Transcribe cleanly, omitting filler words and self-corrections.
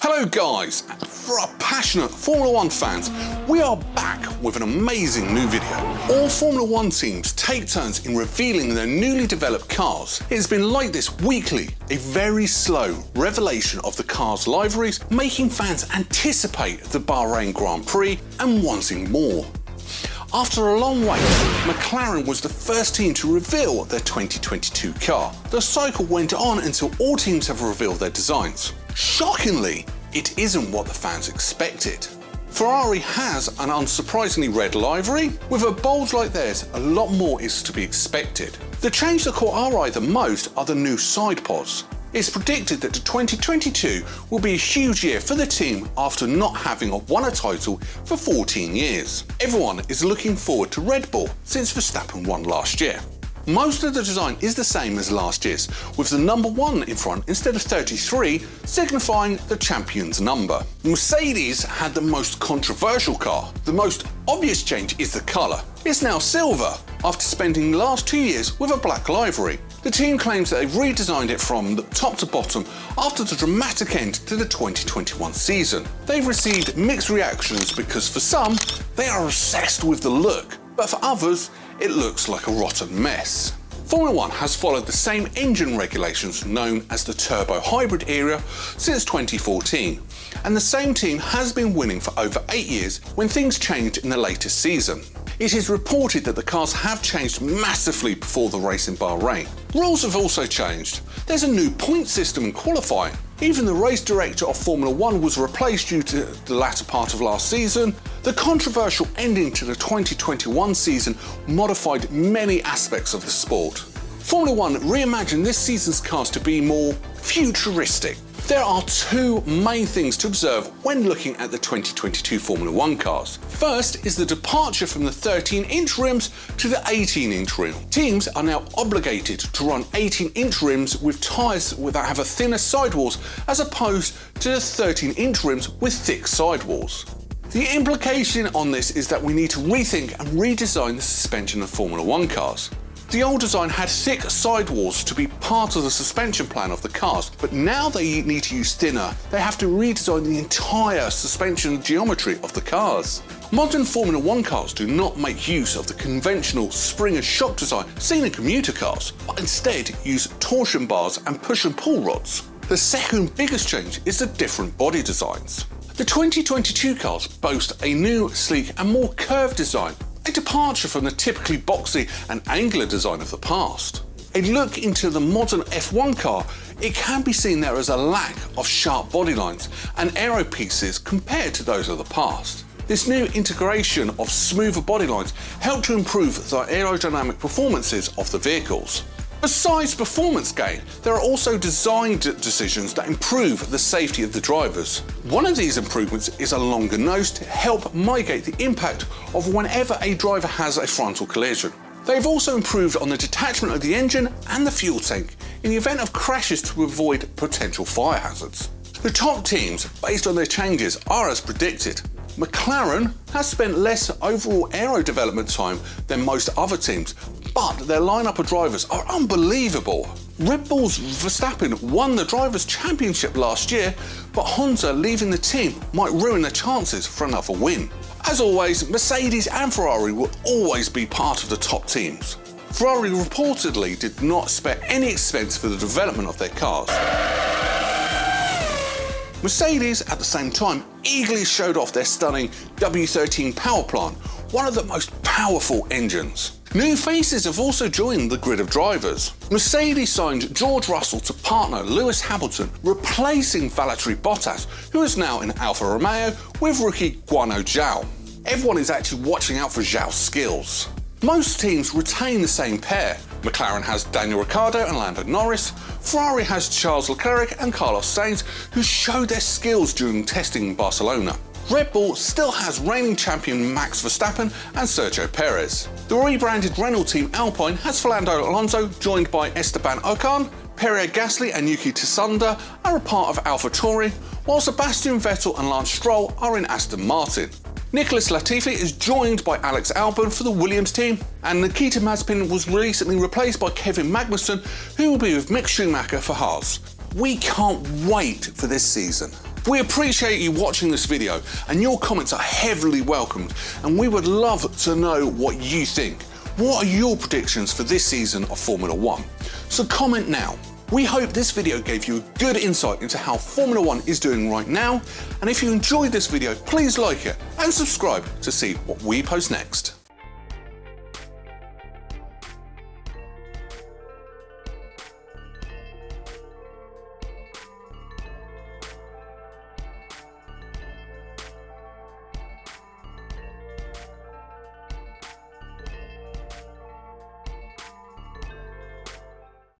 Hello guys, for our passionate Formula 1 fans, we are back with an amazing new video. All Formula 1 teams take turns in revealing their newly developed cars. It has been like this weekly, a very slow revelation of the cars' liveries, making fans anticipate the Bahrain Grand Prix and wanting more. After a long wait, McLaren was the first team to reveal their 2022 car. The cycle went on until all teams have revealed their designs. Shockingly, it isn't what the fans expected. Ferrari has an unsurprisingly red livery. With a bold like theirs, a lot more is to be expected. The change that caught our eye the most are the new side pods. It's predicted that 2022 will be a huge year for the team after not having won a title for 14 years. Everyone is looking forward to Red Bull since Verstappen won last year. Most of the design is the same as last year's, with the number 1 in front instead of 33, signifying the champion's number. Mercedes had the most controversial car. The most obvious change is the colour. It's now silver, after spending the last 2 years with a black livery. The team claims that they've redesigned it from the top to bottom after the dramatic end to the 2021 season. They've received mixed reactions because for some, they are obsessed with the look, but for others, it looks like a rotten mess. Formula 1 has followed the same engine regulations known as the turbo hybrid era since 2014, and the same team has been winning for over 8 years when things changed in the latest season. It is reported that the cars have changed massively before the race in Bahrain. Rules have also changed. There's a new point system in qualifying. Even the race director of Formula 1 was replaced due to the latter part of last season. The controversial ending to the 2021 season modified many aspects of the sport. Formula 1 reimagined this season's cars to be more futuristic. There are two main things to observe when looking at the 2022 Formula 1 cars. First is the departure from the 13-inch rims to the 18-inch rim. Teams are now obligated to run 18-inch rims with tyres that have a thinner sidewalls as opposed to the 13-inch rims with thick sidewalls. The implication on this is that we need to rethink and redesign the suspension of Formula 1 cars. The old design had thick sidewalls to be part of the suspension plan of the cars, but now they need to use thinner. They have to redesign the entire suspension geometry of the cars. Modern Formula 1 cars do not make use of the conventional spring and shock design seen in commuter cars, but instead use torsion bars and push and pull rods. The second biggest change is the different body designs. The 2022 cars boast a new, sleek and more curved design, a departure from the typically boxy and angular design of the past. A look into the modern F1 car, it can be seen there as a lack of sharp body lines and aero pieces compared to those of the past. This new integration of smoother body lines helped to improve the aerodynamic performances of the vehicles. Besides performance gain, there are also design decisions that improve the safety of the drivers. One of these improvements is a longer nose to help mitigate the impact of whenever a driver has a frontal collision. They've also improved on the detachment of the engine and the fuel tank in the event of crashes to avoid potential fire hazards. The top teams, based on their changes, are as predicted. McLaren has spent less overall aero development time than most other teams, but their lineup of drivers are unbelievable. Red Bull's Verstappen won the Drivers' Championship last year, but Honda leaving the team might ruin their chances for another win. As always, Mercedes and Ferrari will always be part of the top teams. Ferrari reportedly did not spare any expense for the development of their cars. Mercedes, at the same time, eagerly showed off their stunning W13 power plant, one of the most powerful engines. New faces have also joined the grid of drivers. Mercedes signed George Russell to partner Lewis Hamilton, replacing Valtteri Bottas, who is now in Alfa Romeo with rookie Guanyu Zhou. Everyone is actually watching out for Zhou's skills. Most teams retain the same pair. McLaren has Daniel Ricciardo and Lando Norris. Ferrari has Charles Leclerc and Carlos Sainz, who showed their skills during testing in Barcelona. Red Bull still has reigning champion Max Verstappen and Sergio Perez. The rebranded Renault team Alpine has Fernando Alonso, joined by Esteban Ocon. Pierre Gasly and Yuki Tsunoda are a part of AlphaTauri, while Sebastian Vettel and Lance Stroll are in Aston Martin. Nicholas Latifi is joined by Alex Albon for the Williams team, and Nikita Mazepin was recently replaced by Kevin Magnussen, who will be with Mick Schumacher for Haas. We can't wait for this season. We appreciate you watching this video, and your comments are heavily welcomed, and we would love to know what you think. What are your predictions for this season of Formula One? So comment now. We hope this video gave you a good insight into how Formula One is doing right now, and if you enjoyed this video, please like it and subscribe to see what we post next.